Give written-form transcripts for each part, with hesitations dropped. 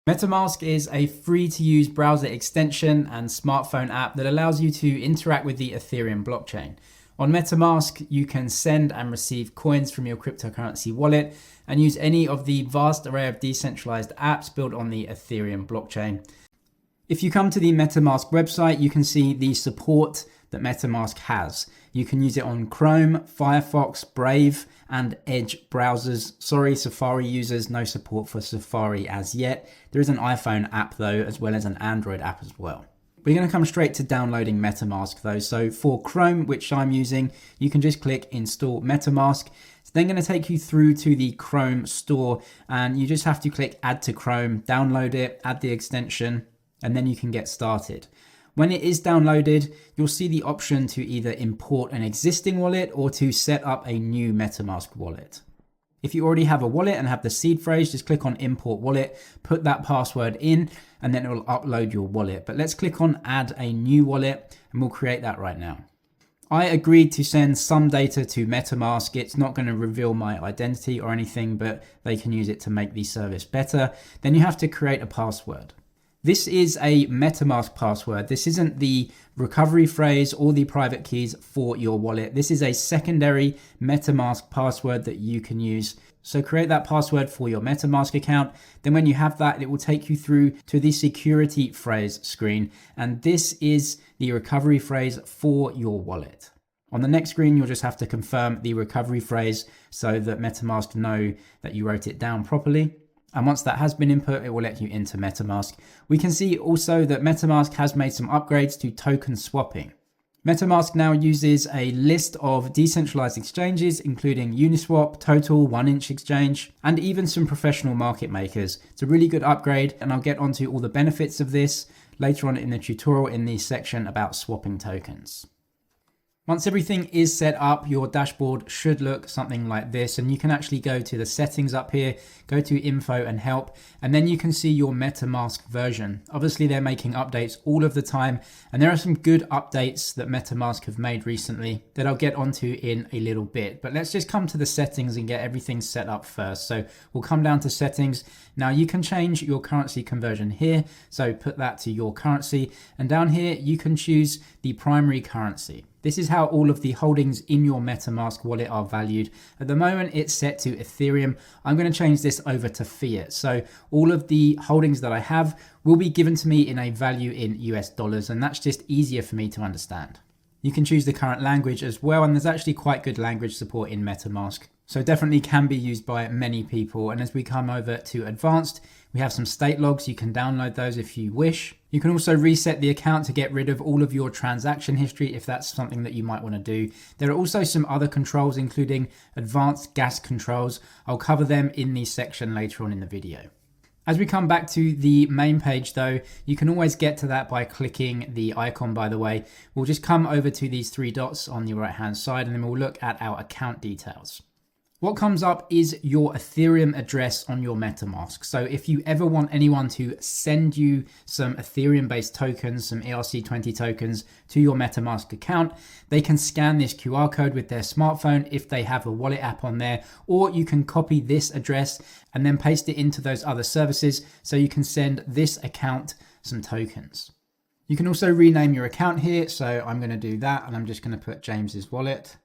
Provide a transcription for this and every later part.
Metamask is a free-to-use browser extension and smartphone app that allows you to interact with the Ethereum blockchain. On Metamask, you can send and receive coins from your cryptocurrency wallet and use any of the vast array of decentralized apps built on the Ethereum blockchain. If you come to the Metamask website, you can see the support that Metamask has. You can use it on Chrome, Firefox, Brave, and Edge browsers. Sorry, Safari users, no support for Safari as yet. There is an iPhone app though, as well as an Android app as well. We're going to come straight to downloading Metamask though. So for Chrome, which I'm using, you can just click install Metamask. It's then going to take you through to the Chrome store and you just have to click add to Chrome, download it, add the extension, and then you can get started. When it is downloaded, you'll see the option to either import an existing wallet or to set up a new Metamask wallet. If you already have a wallet and have the seed phrase, just click on import wallet, put that password in, and then it will upload your wallet. But let's click on add a new wallet and we'll create that right now. I agreed to send some data to Metamask. It's not going to reveal my identity or anything, but they can use it to make the service better. Then you have to create a password. This is a Metamask password. This isn't the recovery phrase or the private keys for your wallet. This is a secondary Metamask password that you can use. So create that password for your Metamask account. Then when you have that, it will take you through to the security phrase screen. And this is the recovery phrase for your wallet. On the next screen, you'll just have to confirm the recovery phrase so that Metamask know that you wrote it down properly. And once that has been input, it will let you into Metamask. We can see also that Metamask has made some upgrades to token swapping. Metamask now uses a list of decentralized exchanges, including Uniswap, Total, 1inch Exchange, and even some professional market makers. It's a really good upgrade, and I'll get onto all the benefits of this later on in the tutorial in the section about swapping tokens. Once everything is set up, your dashboard should look something like this, and you can actually go to the settings up here, go to info and help, and then you can see your Metamask version. Obviously they're making updates all of the time, and there are some good updates that Metamask have made recently that I'll get onto in a little bit. But let's just come to the settings and get everything set up first. So we'll come down to settings. Now you can change your currency conversion here, so put that to your currency, and down here you can choose the primary currency. This is how all of the holdings in your Metamask wallet are valued. At the moment, it's set to Ethereum. I'm going to change this over to fiat. So all of the holdings that I have will be given to me in a value in US dollars, and that's just easier for me to understand. You can choose the current language as well, and there's actually quite good language support in Metamask. So definitely can be used by many people. And as we come over to advanced, we have some state logs. You can download those if you wish. You can also reset the account to get rid of all of your transaction history if that's something that you might want to do. There are also some other controls, including advanced gas controls. I'll cover them in the section later on in the video. As we come back to the main page though, you can always get to that by clicking the icon, by the way. We'll just come over to these three dots on the right hand side and then we'll look at our account details. What comes up is your Ethereum address on your Metamask. So if you ever want anyone to send you some Ethereum-based tokens, some ERC20 tokens to your Metamask account, they can scan this QR code with their smartphone if they have a wallet app on there, or you can copy this address and then paste it into those other services so you can send this account some tokens. You can also rename your account here. So I'm going to do that and I'm just going to put James's wallet.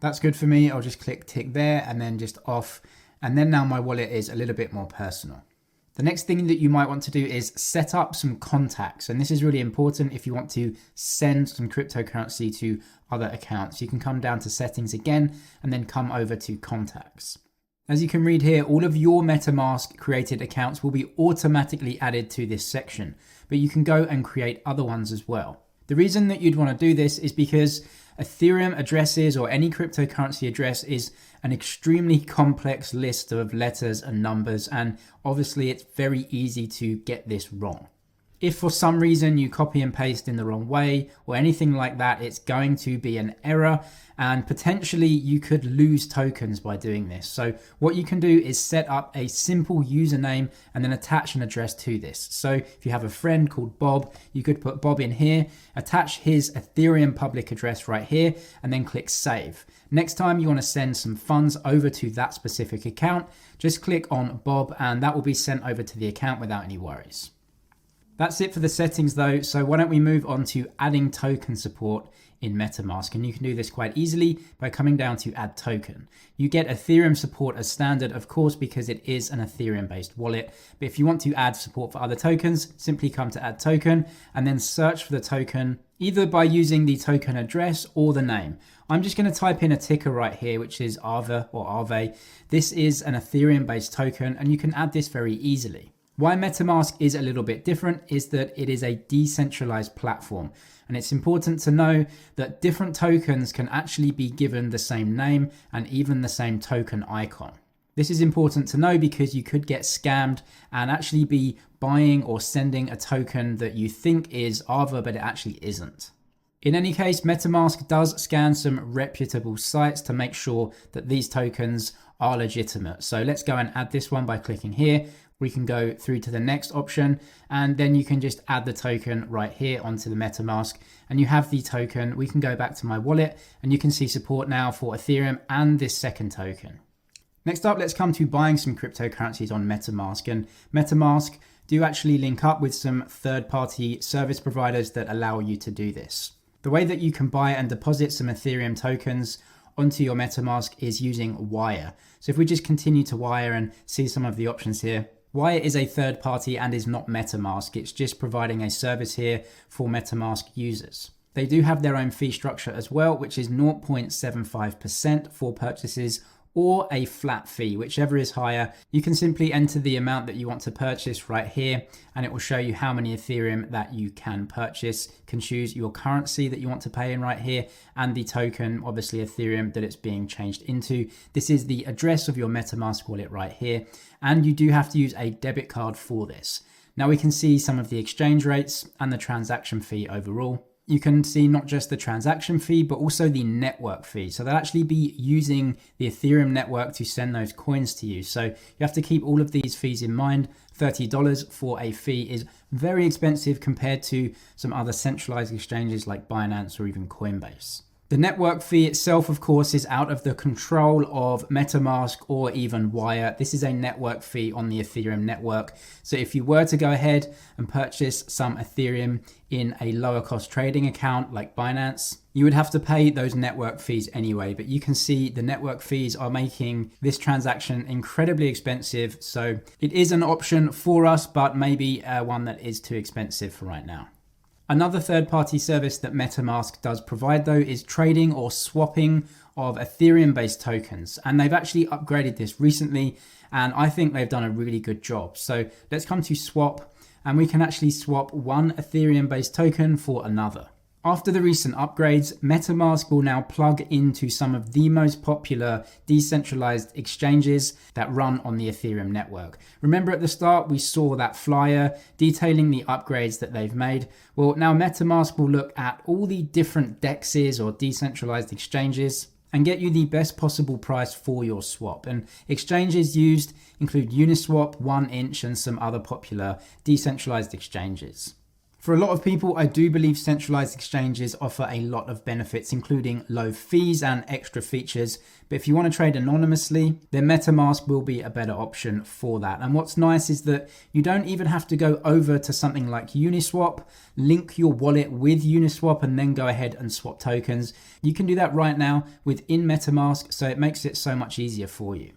That's good for me. I'll just click tick there and then just off. And then now my wallet is a little bit more personal. The next thing that you might want to do is set up some contacts. And this is really important if you want to send some cryptocurrency to other accounts. You can come down to settings again and then come over to contacts. As you can read here, all of your Metamask created accounts will be automatically added to this section, but you can go and create other ones as well. The reason that you'd want to do this is because Ethereum addresses or any cryptocurrency address is an extremely complex list of letters and numbers, and obviously it's very easy to get this wrong. If for some reason you copy and paste in the wrong way or anything like that, it's going to be an error and potentially you could lose tokens by doing this. So what you can do is set up a simple username and then attach an address to this. So if you have a friend called Bob, you could put Bob in here, attach his Ethereum public address right here, and then click save. Next time you want to send some funds over to that specific account, just click on Bob and that will be sent over to the account without any worries. That's it for the settings though, so why don't we move on to adding token support in Metamask, and you can do this quite easily by coming down to add token. You get Ethereum support as standard, of course, because it is an Ethereum based wallet, but if you want to add support for other tokens, simply come to add token and then search for the token either by using the token address or the name. I'm just going to type in a ticker right here, which is Aave or Aave. This is an Ethereum based token and you can add this very easily. Why Metamask is a little bit different is that it is a decentralized platform. And it's important to know that different tokens can actually be given the same name and even the same token icon. This is important to know because you could get scammed and actually be buying or sending a token that you think is Aave, but it actually isn't. In any case, Metamask does scan some reputable sites to make sure that these tokens are legitimate. So let's go and add this one by clicking here. We can go through to the next option and then you can just add the token right here onto the MetaMask and you have the token. We can go back to my wallet and you can see support now for Ethereum and this second token. Next up, let's come to buying some cryptocurrencies on MetaMask, and MetaMask do actually link up with some third-party service providers that allow you to do this. The way that you can buy and deposit some Ethereum tokens onto your MetaMask is using Wire. So if we just continue to Wire and see some of the options here, Wire is a third party and is not MetaMask. It's just providing a service here for MetaMask users. They do have their own fee structure as well, which is 0.75% for purchases or a flat fee, whichever is higher. You can simply enter the amount that you want to purchase right here, and it will show you how many Ethereum that you can purchase. You can choose your currency that you want to pay in right here, and the token, obviously Ethereum, that it's being changed into. This is the address of your MetaMask wallet right here, and you do have to use a debit card for this. Now we can see some of the exchange rates and the transaction fee overall. You can see not just the transaction fee, but also the network fee. So they'll actually be using the Ethereum network to send those coins to you. So you have to keep all of these fees in mind. $30 for a fee is very expensive compared to some other centralized exchanges like Binance or even Coinbase. The network fee itself, of course, is out of the control of MetaMask or even Wire. This is a network fee on the Ethereum network. So if you were to go ahead and purchase some Ethereum in a lower cost trading account like Binance, you would have to pay those network fees anyway. But you can see the network fees are making this transaction incredibly expensive. So it is an option for us, but maybe one that is too expensive for right now. Another third-party service that MetaMask does provide though is trading or swapping of Ethereum-based tokens. And they've actually upgraded this recently, and I think they've done a really good job. So let's come to swap, and we can actually swap one Ethereum-based token for another. After the recent upgrades, MetaMask will now plug into some of the most popular decentralized exchanges that run on the Ethereum network. Remember at the start, we saw that flyer detailing the upgrades that they've made. Well, now MetaMask will look at all the different DEXs or decentralized exchanges and get you the best possible price for your swap. And exchanges used include Uniswap, 1inch, and some other popular decentralized exchanges. For a lot of people, I do believe centralized exchanges offer a lot of benefits, including low fees and extra features. But if you want to trade anonymously, then MetaMask will be a better option for that. And what's nice is that you don't even have to go over to something like Uniswap, link your wallet with Uniswap, and then go ahead and swap tokens. You can do that right now within MetaMask, so it makes it so much easier for you.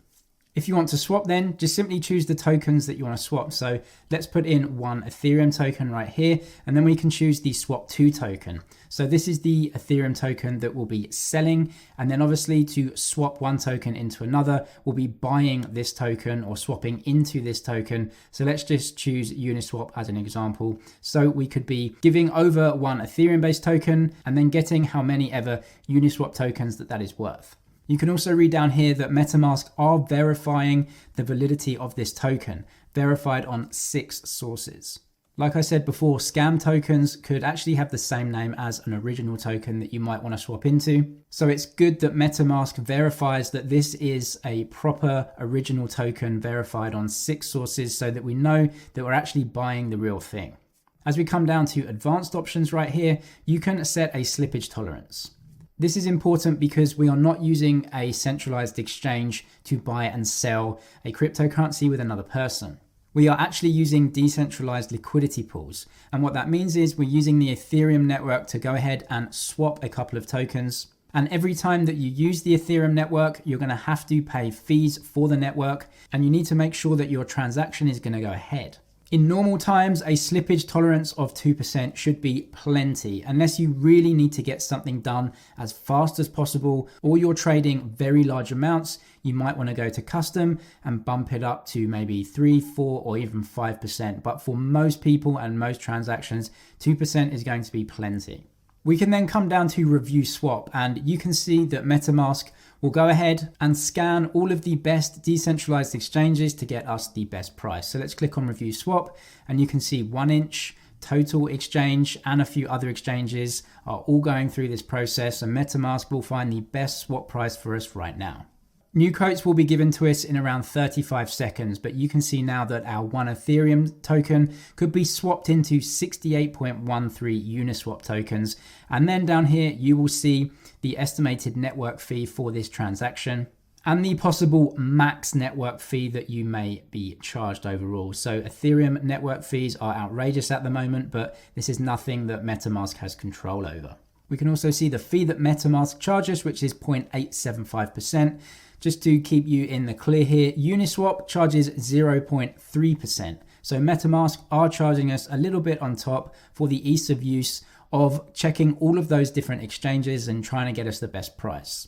If you want to swap then, just simply choose the tokens that you want to swap. So let's put in one Ethereum token right here, and then we can choose the swap to token. So this is the Ethereum token that we'll be selling. And then obviously to swap one token into another, we'll be buying this token or swapping into this token. So let's just choose Uniswap as an example. So we could be giving over one Ethereum based token and then getting how many ever Uniswap tokens that is worth. You can also read down here that MetaMask are verifying the validity of this token, verified on 6 sources. Like I said before, scam tokens could actually have the same name as an original token that you might want to swap into. So it's good that MetaMask verifies that this is a proper original token verified on 6 sources so that we know that we're actually buying the real thing. As we come down to advanced options right here, you can set a slippage tolerance. This is important because we are not using a centralized exchange to buy and sell a cryptocurrency with another person. We are actually using decentralized liquidity pools. And what that means is we're using the Ethereum network to go ahead and swap a couple of tokens. And every time that you use the Ethereum network, you're going to have to pay fees for the network. And you need to make sure that your transaction is going to go ahead. In normal times, a slippage tolerance of 2% should be plenty, unless you really need to get something done as fast as possible, or you're trading very large amounts. You might want to go to custom and bump it up to maybe 3, 4, or even 5%. But for most people and most transactions, 2% is going to be plenty. We can then come down to review swap, and you can see that MetaMask will go ahead and scan all of the best decentralized exchanges to get us the best price. So let's click on review swap, and you can see 1inch, Total Exchange, and a few other exchanges are all going through this process, and MetaMask will find the best swap price for us right now. New quotes will be given to us in around 35 seconds, but you can see now that our 1 Ethereum token could be swapped into 68.13 Uniswap tokens. And then down here, you will see the estimated network fee for this transaction and the possible max network fee that you may be charged overall. So Ethereum network fees are outrageous at the moment, but this is nothing that MetaMask has control over. We can also see the fee that MetaMask charges, which is 0.875%. Just to keep you in the clear here, Uniswap charges 0.3%. So MetaMask are charging us a little bit on top for the ease of use of checking all of those different exchanges and trying to get us the best price.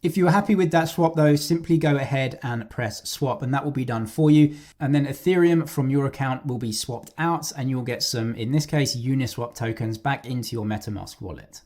If you're happy with that swap though, simply go ahead and press swap and that will be done for you. And then Ethereum from your account will be swapped out and you'll get some, in this case, Uniswap tokens back into your MetaMask wallet.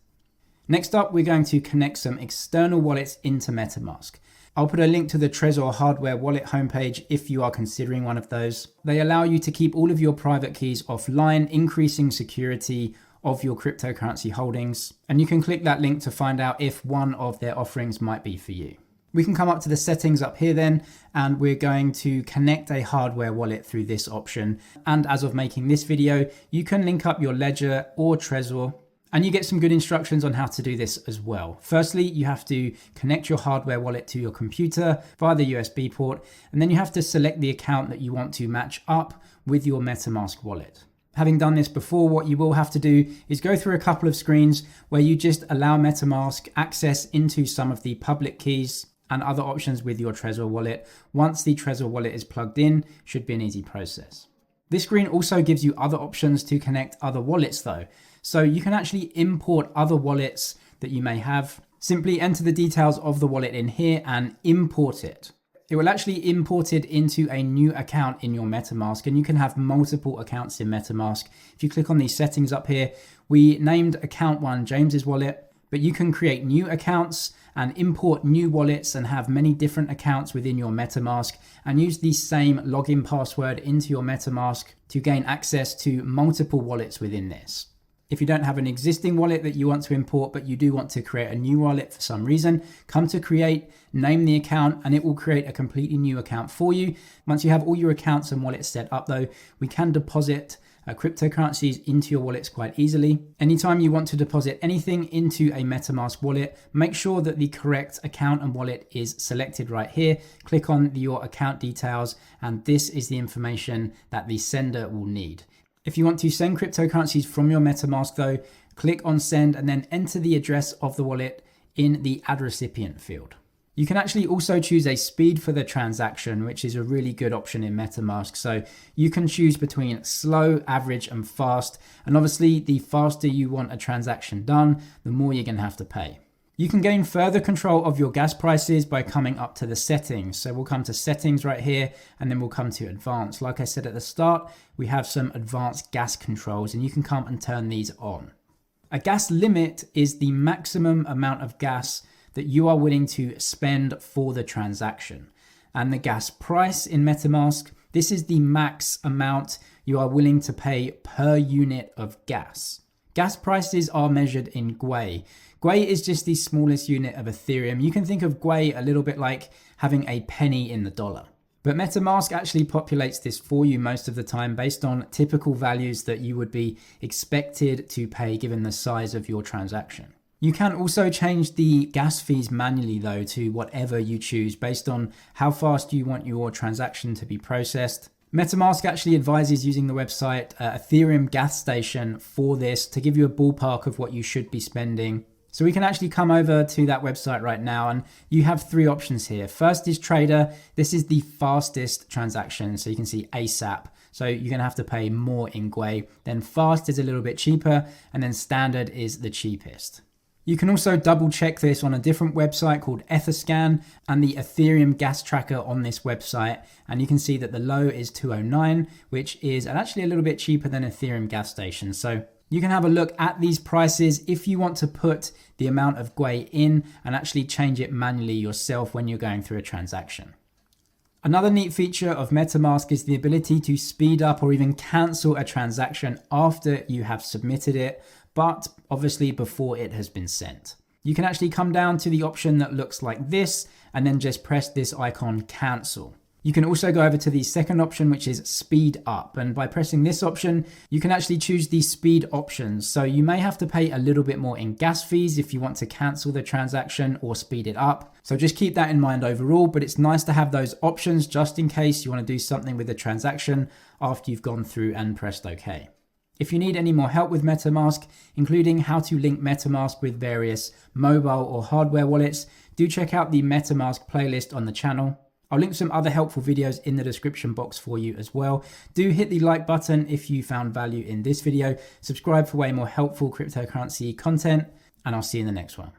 Next up, we're going to connect some external wallets into MetaMask. I'll put a link to the Trezor hardware wallet homepage if you are considering one of those. They allow you to keep all of your private keys offline, increasing security of your cryptocurrency holdings. And you can click that link to find out if one of their offerings might be for you. We can come up to the settings up here then, and we're going to connect a hardware wallet through this option. And as of making this video, you can link up your Ledger or Trezor. And you get some good instructions on how to do this as well. Firstly, you have to connect your hardware wallet to your computer via the USB port, and then you have to select the account that you want to match up with your MetaMask wallet. Having done this before, what you will have to do is go through a couple of screens where you just allow MetaMask access into some of the public keys and other options with your Trezor wallet. Once the Trezor wallet is plugged in, it should be an easy process. This screen also gives you other options to connect other wallets though. So you can actually import other wallets that you may have. Simply enter the details of the wallet in here and import it. It will actually import it into a new account in your MetaMask, and you can have multiple accounts in MetaMask. If you click on these settings up here, we named account 1 James's wallet, but you can create new accounts and import new wallets and have many different accounts within your MetaMask and use the same login password into your MetaMask to gain access to multiple wallets within this. If you don't have an existing wallet that you want to import, but you do want to create a new wallet for some reason, come to create, name the account, and it will create a completely new account for you. Once you have all your accounts and wallets set up though, we can deposit cryptocurrencies into your wallets quite easily. Anytime you want to deposit anything into a MetaMask wallet, make sure that the correct account and wallet is selected right here. Click on your account details, and this is the information that the sender will need. If you want to send cryptocurrencies from your MetaMask though, click on send and then enter the address of the wallet in the add recipient field. You can actually also choose a speed for the transaction, which is a really good option in MetaMask. So you can choose between slow, average, and fast. And obviously the faster you want a transaction done, the more you're going to have to pay. You can gain further control of your gas prices by coming up to the settings. So we'll come to settings right here, and then we'll come to advanced. Like I said at the start, we have some advanced gas controls, and you can come and turn these on. A gas limit is the maximum amount of gas that you are willing to spend for the transaction. And the gas price in MetaMask, this is the max amount you are willing to pay per unit of gas. Gas prices are measured in Gwei. Gwei is just the smallest unit of Ethereum. You can think of Gwei a little bit like having a penny in the dollar. But Metamask actually populates this for you most of the time based on typical values that you would be expected to pay given the size of your transaction. You can also change the gas fees manually though to whatever you choose based on how fast you want your transaction to be processed. Metamask actually advises using the website Ethereum Gas Station for this to give you a ballpark of what you should be spending. So we can actually come over to that website right now, and you have three options here. First is Trader. This is the fastest transaction, so you can see ASAP. So you're gonna have to pay more in Gwei. Then Fast is a little bit cheaper, and then Standard is the cheapest. You can also double check this on a different website called Etherscan and the Ethereum gas tracker on this website. And you can see that the low is 209, which is actually a little bit cheaper than Ethereum gas station. So you can have a look at these prices if you want to put the amount of Gwei in and actually change it manually yourself when you're going through a transaction. Another neat feature of Metamask is the ability to speed up or even cancel a transaction after you have submitted it, but obviously before it has been sent. You can actually come down to the option that looks like this and then just press this icon cancel. You can also go over to the second option, which is speed up. And by pressing this option, you can actually choose the speed options. So you may have to pay a little bit more in gas fees if you want to cancel the transaction or speed it up. So just keep that in mind overall, but it's nice to have those options just in case you want to do something with the transaction after you've gone through and pressed OK. If you need any more help with Metamask, including how to link Metamask with various mobile or hardware wallets, do check out the Metamask playlist on the channel. I'll link some other helpful videos in the description box for you as well. Do hit the like button if you found value in this video. Subscribe for way more helpful cryptocurrency content, and I'll see you in the next one.